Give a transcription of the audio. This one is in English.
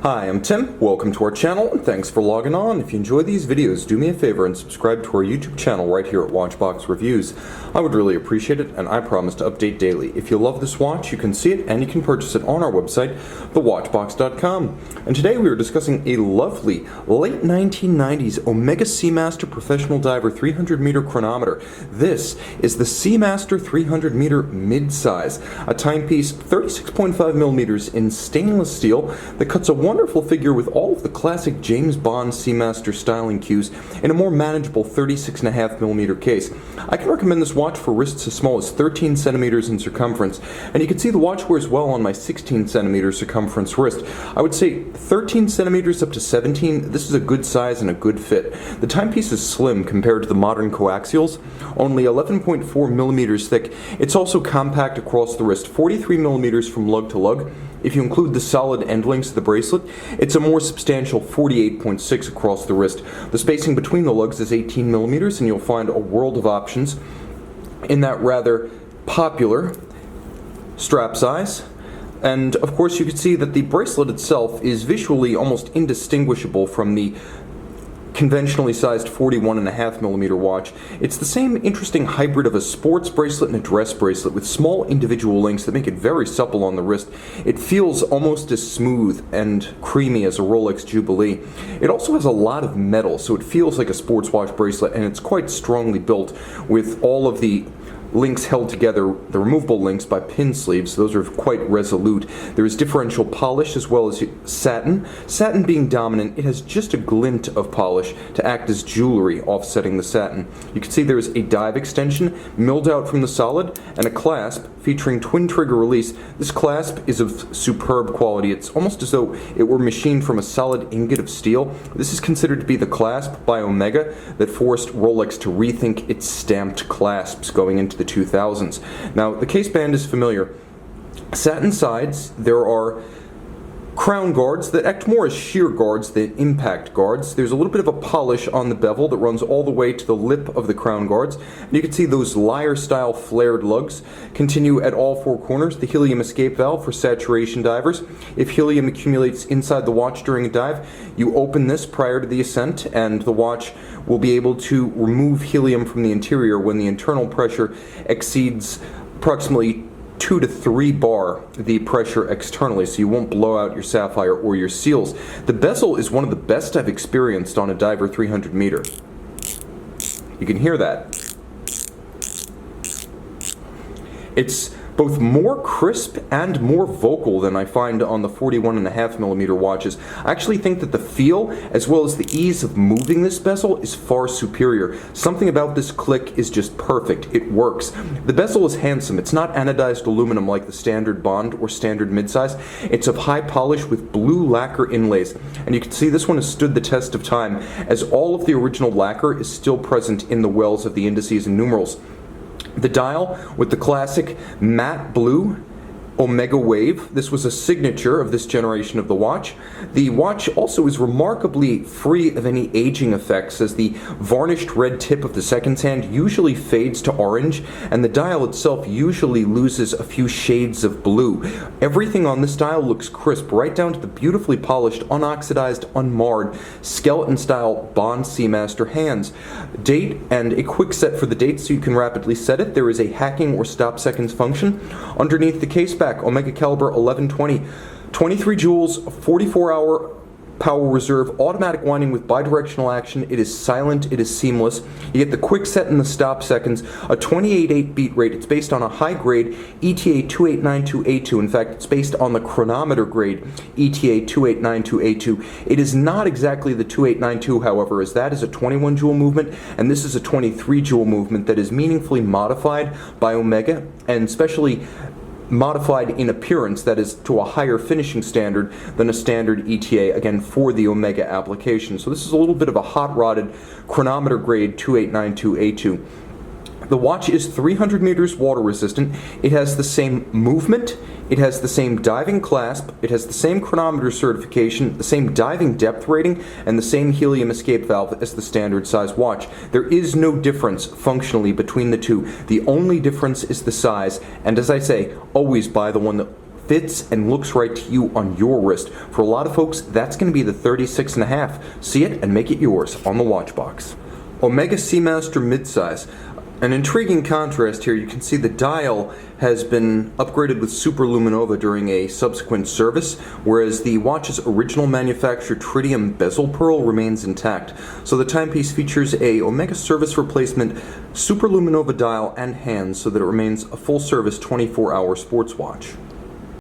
Hi, I'm Tim. Welcome to our channel, and thanks for logging on. If you enjoy these videos, do me a favor and subscribe to our YouTube channel right here at Watchbox Reviews. I would really appreciate it, and I promise to update daily. If you love this watch, you can see it, and you can purchase it on our website, thewatchbox.com. And today we are discussing a lovely late 1990s Omega Seamaster Professional Diver 300-meter chronometer. This is the Seamaster 300-meter mid-size, a timepiece 36.5 millimeters in stainless steel that cuts a wonderful figure with all of the classic James Bond Seamaster styling cues in a more manageable 36.5 millimeter case. I can recommend this watch for wrists as small as 13 centimeters in circumference, and you can see the watch wears well on my 16 centimeter circumference wrist. I would say 13 centimeters up to 17, this is a good size and a good fit. The timepiece is slim compared to the modern coaxials, only 11.4 millimeters thick. It's also compact across the wrist, 43 millimeters from lug to lug. If you include the solid end links of the bracelet, it's a more substantial 48.6 across the wrist. The spacing between the lugs is 18 millimeters, and you'll find a world of options in that rather popular strap size. And of course you can see that the bracelet itself is visually almost indistinguishable from the conventionally sized 41.5 millimeter watch. It's the same interesting hybrid of a sports bracelet and a dress bracelet with small individual links that make it very supple on the wrist. It feels almost as smooth and creamy as a Rolex Jubilee. It also has a lot of metal, so it feels like a sports watch bracelet, and it's quite strongly built with all of the links held together, the removable links, by pin sleeves. Those are quite resolute. There is differential polish as well as satin. Satin being dominant, it has just a glint of polish to act as jewelry offsetting the satin. You can see there is a dive extension milled out from the solid and a clasp featuring twin trigger release. This clasp is of superb quality. It's almost as though it were machined from a solid ingot of steel. This is considered to be the clasp by Omega that forced Rolex to rethink its stamped clasps going into the 2000s. Now, the case band is familiar. Satin sides, there are crown guards that act more as shear guards than impact guards. There's a little bit of a polish on the bevel that runs all the way to the lip of the crown guards. And you can see those lyre-style flared lugs continue at all four corners. The helium escape valve for saturation divers. If helium accumulates inside the watch during a dive, you open this prior to the ascent, and the watch will be able to remove helium from the interior when the internal pressure exceeds approximately 2 to 3 bar the pressure externally, so you won't blow out your sapphire or your seals. The bezel is one of the best I've experienced on a Diver 300 meter. You can hear that. It's both more crisp and more vocal than I find on the 41.5 millimeter watches. I actually think that the feel, as well as the ease of moving this bezel, is far superior. Something about this click is just perfect. It works. The bezel is handsome. It's not anodized aluminum like the standard Bond or standard midsize. It's of high polish with blue lacquer inlays. And you can see this one has stood the test of time, as all of the original lacquer is still present in the wells of the indices and numerals. The dial with the classic matte blue Omega Wave. This was a signature of this generation of the watch. The watch also is remarkably free of any aging effects, as the varnished red tip of the seconds hand usually fades to orange, and the dial itself usually loses a few shades of blue. Everything on this dial looks crisp, right down to the beautifully polished, unoxidized, unmarred, skeleton-style Bond Seamaster hands. Date and a quick set for the date so you can rapidly set it. There is a hacking or stop seconds function. Underneath the case back, Omega caliber 1120, 23 joules, 44-hour power reserve, automatic winding with bidirectional action. It is silent, it is seamless. You get the quick set and the stop seconds, a 28.8 beat rate. It's based on a high-grade ETA 2892A2. In fact, it's based on the chronometer grade ETA 2892A2. It is not exactly the 2892, however, as that is a 21 joule movement, and this is a 23 joule movement that is meaningfully modified by Omega, and especially modified in appearance, that is to a higher finishing standard than a standard ETA, again for the Omega application. So this is a little bit of a hot-rodded chronometer grade 2892A2. The watch is 300 meters water resistant. It has the same movement, it has the same diving clasp, it has the same chronometer certification, the same diving depth rating, and the same helium escape valve as the standard size watch. There is no difference functionally between the two. The only difference is the size, and as I say, always buy the one that fits and looks right to you on your wrist. For a lot of folks, that's going to be the 36.5. See it and make it yours on the watch box. Omega Seamaster Midsize. An intriguing contrast here. You can see the dial has been upgraded with superluminova during a subsequent service, whereas the watch's original manufacturer tritium bezel pearl remains intact. So the timepiece features a Omega service replacement superluminova dial and hands so that it remains a full service 24-hour sports watch.